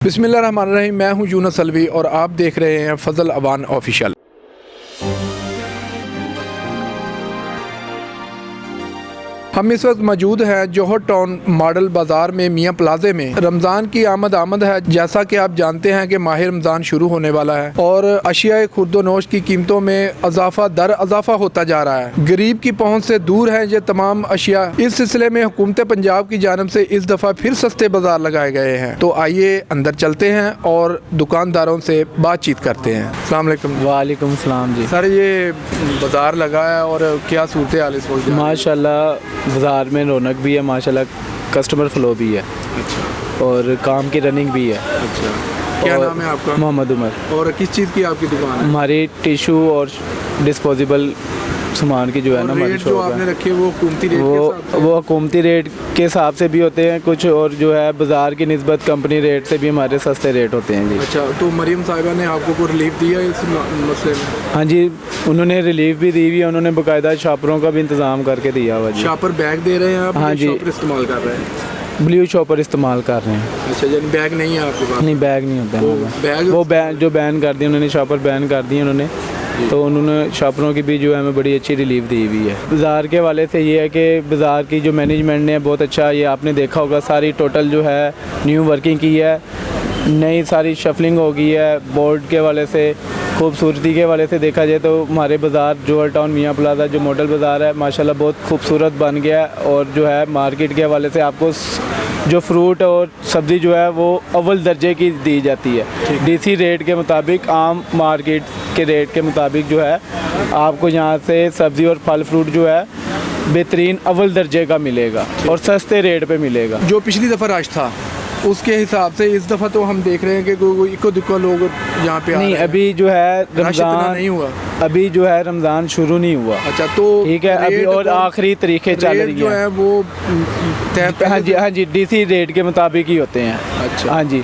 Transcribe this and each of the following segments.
बिस्मिल्लाहिर्रहमानिर्रहीम। मैं हूं यूनुस अलवी और आप देख रहे हैं फजल अवान ऑफिशियल। हम इस वक्त मौजूद हैं जौहर टाउन मॉडल बाज़ार में मियाँ प्लाजे में। रमज़ान की आमद है। जैसा कि आप जानते हैं कि माह रमज़ान शुरू होने वाला है और अशिया खुर्दोनोश की कीमतों में इजाफा होता जा रहा है। गरीब की पहुँच से दूर है ये तमाम अशिया। इस सिलसिले में हुकूमत पंजाब की जानब से इस दफ़ा फिर सस्ते बाज़ार लगाए गए हैं। तो आइए अंदर चलते हैं और दुकानदारों से बातचीत करते हैं। अस्सलाम वालेकुम। वालेकुम सलाम जी। सर, ये बाज़ार लगा है और क्या सूरत हाल इस वक्त? माशाल्लाह बाज़ार में रौनक भी है, माशाल्लाह कस्टमर फ्लो भी है। अच्छा। और काम की रनिंग भी है। अच्छा, क्या नाम है आपका? मोहम्मद उमर। और किस चीज़ की आपकी दुकान है? हमारी टिशू और डिस्पोजेबल सामान की जो है ना हमारी रेट जो शॉप आपने है रखे वो हुकूमती रेट के हिसाब से? वो हुकूमती रेट के हिसाब से भी होते हैं कुछ, और जो है बाज़ार की निस्बत कंपनी रेट से भी हमारे सस्ते रेट होते हैं जी। अच्छा, तो मरीम साहिबा ने आपको कोई रिलीफ दिया इस मसले में? हाँ जी, उन्होंने रिलीफ भी दी हुई है। उन्होंने बाकायदा शॉपरों का भी इंतज़ाम करके दिया हुआ जी। शॉपर बैग दे रहे हैं आप? हाँ जी। शॉपर इस्तेमाल कर रहे हैं? ब्लू शॉपर इस्तेमाल कर रहे हैं। अच्छा, यानी बैग नहीं है आपके पास? नहीं, बैग नहीं होता वो है। बैग वो बैन जो बैन कर दिए उन्होंने, शॉपर बैन कर दिए उन्होंने। तो उन्होंने शॉपरों की भी जो है हमें बड़ी अच्छी रिलीफ दी हुई है। बाज़ार के वाले से ये है कि बाज़ार की जो मैनेजमेंट ने बहुत अच्छा, ये आपने देखा होगा, सारी टोटल जो है न्यू वर्किंग की है, नई सारी शफलिंग हो गई है। बोर्ड के वाले से, खूबसूरती के वाले से देखा जाए तो हमारे बाज़ार जौहर टाउन मियाँ प्लाजा जो मॉडल बाज़ार है माशाल्लाह बहुत खूबसूरत बन गया है। और जो है मार्केट के हवाले से आपको जो फ्रूट और सब्ज़ी जो है वो अव्वल दर्जे की दी जाती है। डीसी रेट के मुताबिक, आम मार्केट के रेट के मुताबिक जो है आपको यहाँ से सब्ज़ी और फल फ्रूट जो है बेहतरीन अव्वल दर्जे का मिलेगा और सस्ते रेट पे मिलेगा। जो पिछली दफ़ा रश था उसके हिसाब से इस दफ़ा तो हम देख रहे हैं कि कोई इक्को दुक्का लोग यहाँ पे आ नहीं, रहे हैं। अभी जो है रश इतना रमज़ान नहीं हुआ। अभी जो है रमज़ान शुरू नहीं हुआ। अच्छा, तो ठीक है, अभी रेट और आखिरी तरीके चल रेट रही जो है। है वो तय हाँ जी, हाँ जी, डीसी रेट के मुताबिक ही होते हैं। अच्छा। हाँ जी,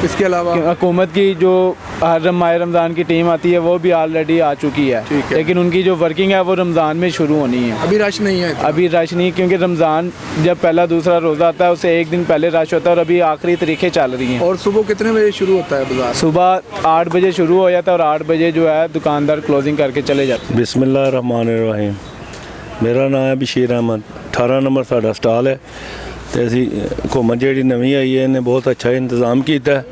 इसके अलावा हुकूमत की जो हर माह रमज़ान की टीम आती है वो भी ऑलरेडी आ चुकी है, ठीक है। लेकिन उनकी जो वर्किंग है वो रमज़ान में शुरू होनी है। अभी रश नहीं है इतना? अभी रश नहीं, क्योंकि रमज़ान जब पहला दूसरा रोज़ा आता है उससे एक दिन पहले रश होता है और अभी आखिरी तरीके चल रही हैं। और सुबह कितने बजे शुरू होता है बाजार? सुबह 8 बजे शुरू हो जाता है और 8 बजे जो है दुकानदार क्लोजिंग करके चले जाते हैं। बिस्मिल्लाहिर्रहमानिर्रहीम। मेरा नाम है बशीर अहमद। 18 नंबर साडा स्टाल है तो असी हुकूमत जी नवी आई है इन्हें बहुत अच्छा इंतज़ाम किया,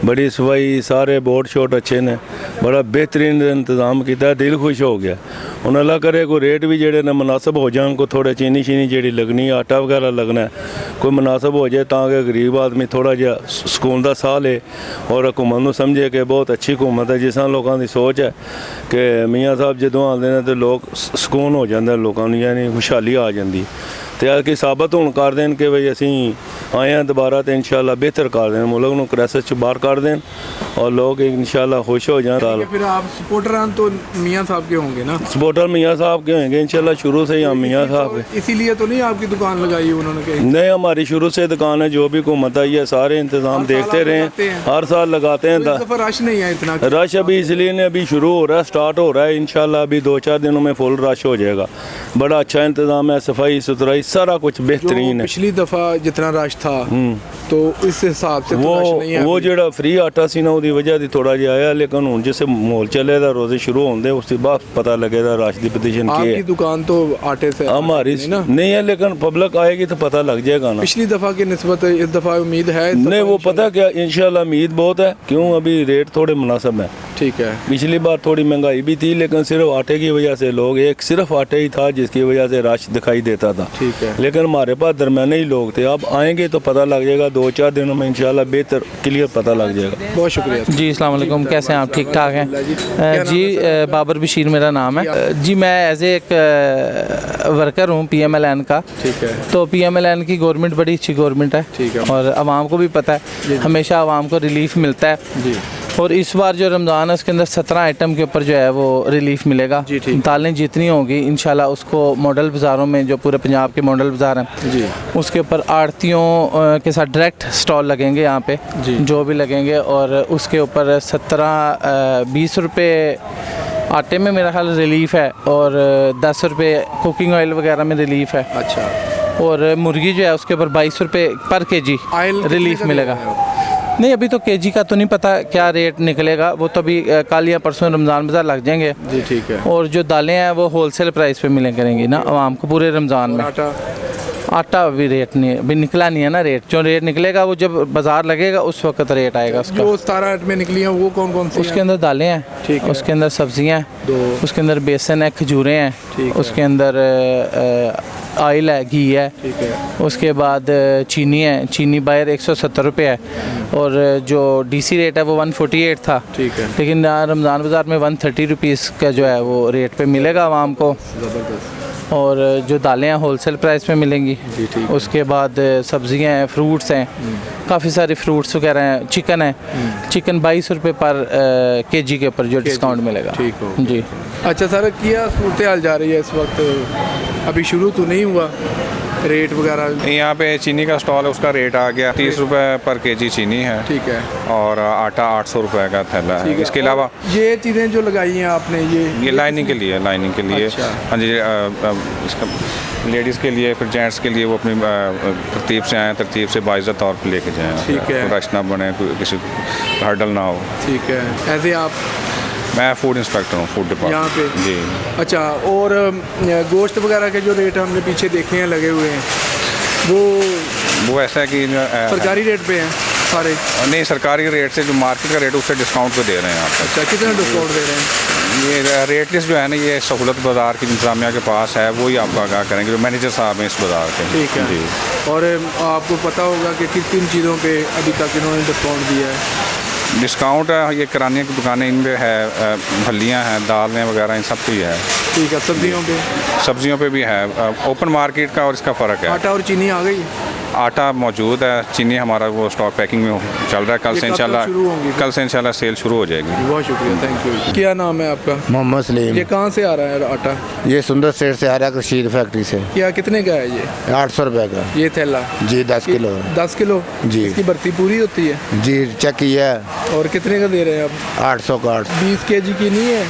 बड़ी सफाई, सारे बोर्ड शोट अच्छे ने, बड़ा बेहतरीन इंतज़ाम किया, दिल खुश हो गया। हूँ अल्लाह करे कोई रेट भी जेडे ने मुनासिब हो जाए, को थोड़े चीनी शीनी जी लगनी, आटा वगैरह लगना है, कोई मुनासिब हो जाए ताकि गरीब आदमी थोड़ा जहा सुकून का साह ले और हुकूमत को समझे कि बहुत अच्छी हुकूमत है। जिस तरह लोगों की सोच है कि मियाँ साहब जो आते हैं तो लोग सुकून हो जाते, लोगों यानी खुशहाली आ जाती। तो कि साबित हूँ कर दें कि भाई असी आए हैं दोबारा तो इंशाल्लाह बेहतर कर दें, मुल्क को क्राइसिस बाहर कर दें और लोग इंशाल्लाह खुश हो जाएं। फिर आप सपोर्टर तो मियाँ साहब के होंगे ना? सपोर्टर मियाँ साहब के होंगे इंशाल्लाह, शुरू से ही हम मियाँ साहब के। इसीलिए तो नहीं आपकी दुकान लगाई उन्होंने कही? नहीं, हमारी शुरू से दुकान है, जो भी हुकूमत आई है सारे इंतज़ाम देखते रहे, हर साल लगाते हैं। रश नहीं है इतना? रश अभी इसलिए नहीं, अभी शुरू हो रहा है, स्टार्ट हो रहा है, इंशाल्लाह अभी 2-4 दिनों में फुल रश हो जाएगा। बड़ा अच्छा इंतज़ाम है, सफाई सुथराई सारा कुछ बेहतरीन है। पिछली दफ़ा जितना रश था तो इस हिसाब से तो रश नहीं है। वो जो फ्री आटा सी ना उसकी वजह से थोड़ा जिहा आया, लेकिन हूँ जिस माहौल चले दा रोज़े शुरू होंगे उसके बाद पता लगेगा रश की पोजीशन क्या है। आपकी दुकान तो आटे से हमारी नहीं है, लेकिन पब्लिक आएगी तो पता लग जाएगा ना। पिछली दफ़ा की निस्बत इस दफ़ा उम्मीद है? नहीं, वो पता क्या, इंशाल्लाह उम्मीद बहुत है। क्यों, अभी रेट थोड़े मुनासिब है। ठीक है। पिछली बार थोड़ी महंगाई भी थी, लेकिन सिर्फ आटे की वजह से लोग, एक सिर्फ आटे ही था जिसकी वजह से रश दिखाई देता था। ठीक है। लेकिन हमारे पास दरमियाने ही लोग थे। अब आएंगे तो पता लग जाएगा, 2-4 दिनों में इंशाल्लाह बेहतर क्लियर पता लग जाएगा। बहुत शुक्रिया जी। अस्सलाम वालेकुम, कैसे हैं आप? ठीक ठाक हैं जी। बाबर बशीर मेरा नाम है जी। मैं एज एक वर्कर हूँ PMLN का। ठीक है। तो PMLN की गवर्नमेंट बड़ी अच्छी गवर्नमेंट है। ठीक है। और आवाम को भी पता है, हमेशा आवाम को रिलीफ मिलता है जी। और इस बार जो रमज़ान है उसके अंदर 17 आइटम के ऊपर जो है वो रिलीफ मिलेगा। दालें जितनी होंगी इंशाल्लाह उसको मॉडल बाज़ारों में, जो पूरे पंजाब के मॉडल बाज़ार हैं जी, उसके ऊपर आड़तियों के साथ डायरेक्ट स्टॉल लगेंगे यहाँ पे, जो भी लगेंगे। और उसके ऊपर 17-20 रुपये आटे में मेरा ख्याल रिलीफ है और 10 रुपये कुकिंग ऑयल वगैरह में रिलीफ है। अच्छा। और मुर्गी जो है उसके ऊपर 22 रुपये पर केजी रिलीफ मिलेगा। नहीं, अभी तो केजी का तो नहीं पता क्या रेट निकलेगा, वो तो अभी कल या परसों रमज़ान बाज़ार लग जाएंगे जी ठीक है। और जो दालें हैं वो होलसेल प्राइस पे मिले करेंगी ना आवाम को पूरे रमज़ान में। आटा आटा अभी रेट नहीं, अभी निकला नहीं है ना रेट, जो रेट निकलेगा वो जब बाज़ार लगेगा उस वक्त रेट आएगा उसका। जो 17 में निकली हैं वो कौन कौन सी उसके अंदर दालें हैं, ठीक है। उसके अंदर सब्जियां हैं, दो। उसके अंदर बेसन है, खजूरें हैं, ठीक है। उसके अंदर ऑयल है, घी है, ठीक है। उसके बाद चीनी है, चीनी बाहर 170 रुपये है और जो डीसी रेट है वो 148 था, ठीक है। लेकिन रमज़ान बाज़ार में 130 रुपीज़ का जो है वो रेट पे मिलेगा आवाम को। ज़बरदस्त। और जो दालें हैं होलसेल प्राइस पे मिलेंगी। जी, ठीक है। उसके बाद सब्जियां हैं, फ्रूट्स हैं, काफ़ी सारे फ्रूट्स वगैरह हैं, चिकन है, चिकन 22 रुपये पर केजी के ऊपर जो डिस्काउंट मिलेगा। ठीक हो जी। अच्छा सर, क्या सूरत हाल जा रही है इस वक्त? अभी शुरू तो नहीं हुआ रेट वगैरह? यहाँ पे चीनी का स्टॉल है, उसका रेट आ गया 30 रुपये पर केजी चीनी है, ठीक है। और आटा 800 रुपये का थैला है। इसके अलावा ये चीज़ें जो लगाई हैं आपने ये लाइनिंग के लिए, लाइनिंग के लिए। अच्छा। हाँ जी, इसका लेडीज़ के लिए, फिर जेंट्स के लिए वो अपनी तरतीब से आएँ, तरतीब से बाइज़्ज़त तौर पर लेके जाएँ, ठीक है। रश ना बने, कोई किसी हर्डल ना हो। ठीक है। ऐसे आप मैं फूड इंस्पेक्टर हूँ, फूड यहाँ पे? डिपार्टमेंट जी। अच्छा, और गोश्त वगैरह के जो रेट हमने पीछे देखे हैं लगे हुए हैं वो ऐसा है कि सरकारी रेट पे हैं सारे? नहीं, सरकारी रेट से जो मार्केट का रेट है उससे डिस्काउंट पे दे रहे हैं आप। अच्छा, कितना डिस्काउंट दे रहे हैं? ये रेट लिस्ट जो है ना, ये सहूलत बाज़ार की इंतजामिया के पास है, वही आपको आगाह करेंगे, जो मैनेजर साहब हैं इस बाज़ार के। ठीक है जी। और आपको पता होगा कि किन किन चीज़ों पे अभी तक इन्होंने डिस्काउंट दिया है? डिस्काउंट ये किराने की दुकानें, इनमें है, फलियाँ हैं, दालें वगैरह, इन सब की है। ठीक है। सब्जियों पे? सब्जियों पे भी है। ओपन मार्केट का और इसका फ़र्क है। आटा और चीनी आ गई? आटा मौजूद है, चीनी हमारा वो स्टॉक पैकिंग में चल रहा है। कल ये से कब तक इंशाल्लाह शुरू होंगी? कल से इंशाल्लाह सेल शुरू हो जाएगी। बहुत शुक्रिया, थैंक यू। क्या नाम है आपका? मोहम्मद सलीम। ये कहाँ से आ रहा है आटा? ये सुंदर स्टेट से आ रहा है, रशीद फैक्ट्री से। क्या कितने का है ये? 800 रुपये का ये थैला? जी, 10 किलो है। 10 किलो? जी। इसकी भर्ती पूरी होती है? जी, चेक किया है। और कितने का दे रहे हैं आप? 800 का। 20 केजी की नहीं है?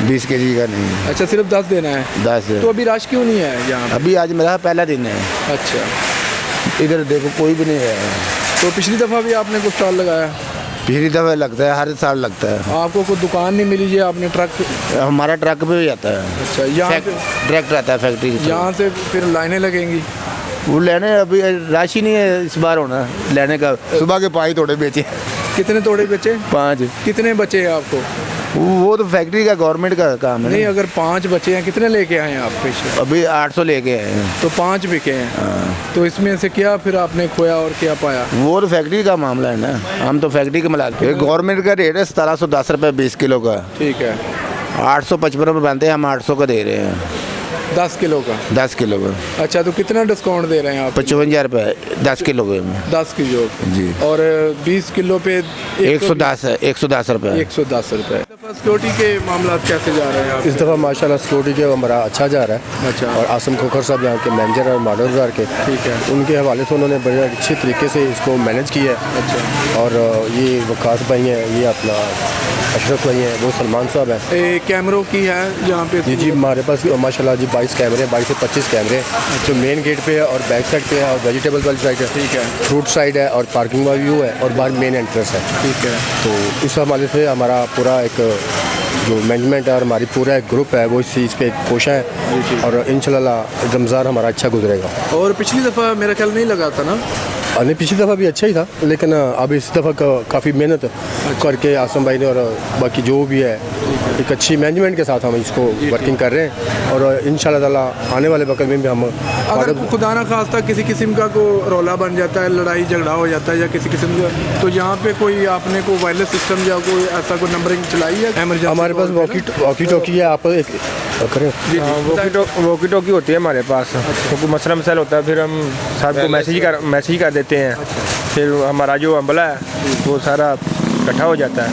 20 केजी का नहीं है। अच्छा, सिर्फ 10 देना है? 10 तो अभी रश क्यों नहीं है यहाँ पे? अभी आज मेरा पहला दिन है। अच्छा, इधर देखो कोई भी नहीं है। तो पिछली दफ़ा भी आपने कुछ स्टॉल लगाया? पिछली दफ़ा लगता है, हर साल लगता है। आपको कोई दुकान नहीं मिली? ये आपने ट्रक? हमारा ट्रक पे भी आता है। अच्छा, यहाँ पे ट्रक रहता है फैक्ट्री की तरफ। यहाँ से फिर लाइनें लगेंगी? वो लेने अभी राशि नहीं है इस बार होना लेने का। सुबह के 5 तोड़े बेचे। कितने तोड़े बेचे? 5। कितने बचे हैं आपको? वो तो फैक्ट्री का, गवर्नमेंट का काम है। नहीं, अगर 5 बचे हैं, कितने लेके आए हैं आप पेश? अभी 800 लेके आए हैं। तो 5 बिके हैं। तो इसमें से क्या फिर आपने खोया और क्या पाया? वो तो फैक्ट्री का मामला है ना, हम तो फैक्ट्री के मालिक हैं। गवर्नमेंट का रेट है 1710 रुपये 20 किलो का। ठीक है। 855 रुपये बनते हैं, हम 800 का दे रहे हैं 10 किलो का? 10 किलो का। अच्छा, तो कितना डिस्काउंट दे रहे हैं आप? 55 रुपये 10 किलो के में। 10 किलो जी। और 20 किलो पे 110 है, 110 रुपये। 110 रुपये। सिक्योरिटी के मामला कैसे जा रहे हैं आप? इस दफ़ा माशाल्लाह सिक्योरिटी का हमारा अच्छा जा रहा है। अच्छा। और आसम खोखर साहब यहाँ के मैनेजर और मॉडल बाज़ार के, ठीक है। उनके हवाले से उन्होंने बड़े अच्छे तरीके से इसको मैनेज किया है। अच्छा। और ये वकास भाई हैं, ये अपना अशरफ भाई हैं, वो सलमान साहब हैं। कैमरों की है यहाँ पे? जी, हमारे पास माशाल्लाह जी 22 कैमरे, 22 से 25 कैमरे जो मेन गेट पे है और बैक साइड पे है और वेजिटेबल वाली साइड है। ठीक है। फ्रूट साइड है और पार्किंग वाला व्यू है और बाहर मेन एंट्रेंस है। ठीक है। तो इस हवाले से हमारा पूरा एक जो मैनेजमेंट है और हमारी पूरा एक ग्रुप है वो इस चीज़ पे कोशा है और इंशाल्लाह रमज़ान हमारा अच्छा गुजरेगा। और पिछली दफ़ा मेरा ख्याल नहीं लगा था ना? नहीं, पिछली दफ़ा भी अच्छा ही था, लेकिन अब इस दफ़ा काफ़ी मेहनत करके आसम भाई ने और बाकी जो भी है एक अच्छी मैनेजमेंट के साथ हम इसको वर्किंग कर रहे हैं और इंशाल्लाह ताला आने वाले वक्त में भी हम अगर खुदा ना खास्ता किसी किस्म का को रौला बन जाता है, लड़ाई झगड़ा हो जाता है या किसी किस्म का, तो यहाँ पे कोई आपने कोई वायरलेस सिस्टम या कोई ऐसा कोई नंबरिंग चलाई है? एमरजेंसी हमारे पास वॉकी टॉकी है, आप एक करें। वॉकी टॉकी होती है हमारे पास। तो कोई मसला मसाइल होता है फिर हम साहब को मैसेज कर देते हैं। फिर हमारा जो अमला है वो सारा इकट्ठा हो जाता है।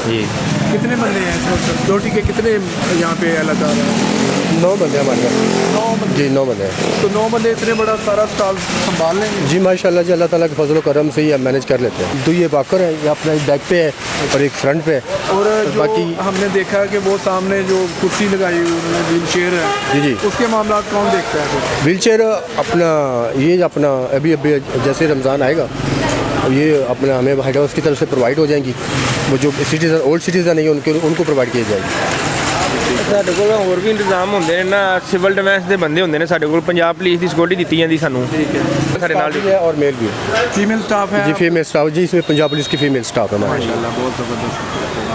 जी। कितने बंदे हैं सिक्योरिटी के? कितने यहाँ पे एहलकार हैं? 9 बंदे हमारे पास। जी 9 बंदे हैं। तो 9 बंदे इतने बड़ा सारा स्टॉल संभाल लेंगे? जी माशाल्लाह जी, अल्लाह ताला के फजल करम से ही हम मैनेज कर लेते हैं। 2 ये बाकर है, ये अपना एक बैक पे है और एक फ्रंट पे है। और जो बाकी हमने देखा कि वो सामने जो कुर्सी लगाई हुई उन्होंने व्हील चेयर है, जी जी, उसके मामला कौन देखता है? व्हील चेयर अपना ये अपना अभी जैसे रमज़ान आएगा और ये अपना हमें हेड हाउस की तरफ से प्रोवाइड हो जाएंगी। वो जो सिटीजन ओल्ड सिटीजन है उनको प्रोवाइड की जाएगी। ਸਾਡੇ ਕੋਲ ਹੋਰ ਵੀ ਇੰਤਜ਼ਾਮ ਹੁੰਦੇ ਨੇ ਨਾ, ਸਿਵਲ ਡਿਫੈਂਸ ਦੇ ਬੰਦੇ ਹੁੰਦੇ ਨੇ ਸਾਡੇ ਕੋਲ, ਪੰਜਾਬ ਪੁਲਿਸ ਦੀ ਸਿਕਿਉਰਿਟੀ ਦਿੱਤੀ ਜਾਂਦੀ ਸਾਨੂੰ। ਸਾਡੇ ਨਾਲ भी है और मेल भी है फीमेल स्टाफ है जी, फीमेल स्टाफ जी, इसमें पंजाब पुलिस की फीमेल स्टाफ है हमारे। माशाल्लाह, बहुत ज़बरदस्त,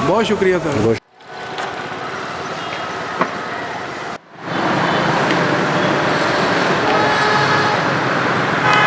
बहुत शुक्रिया सर।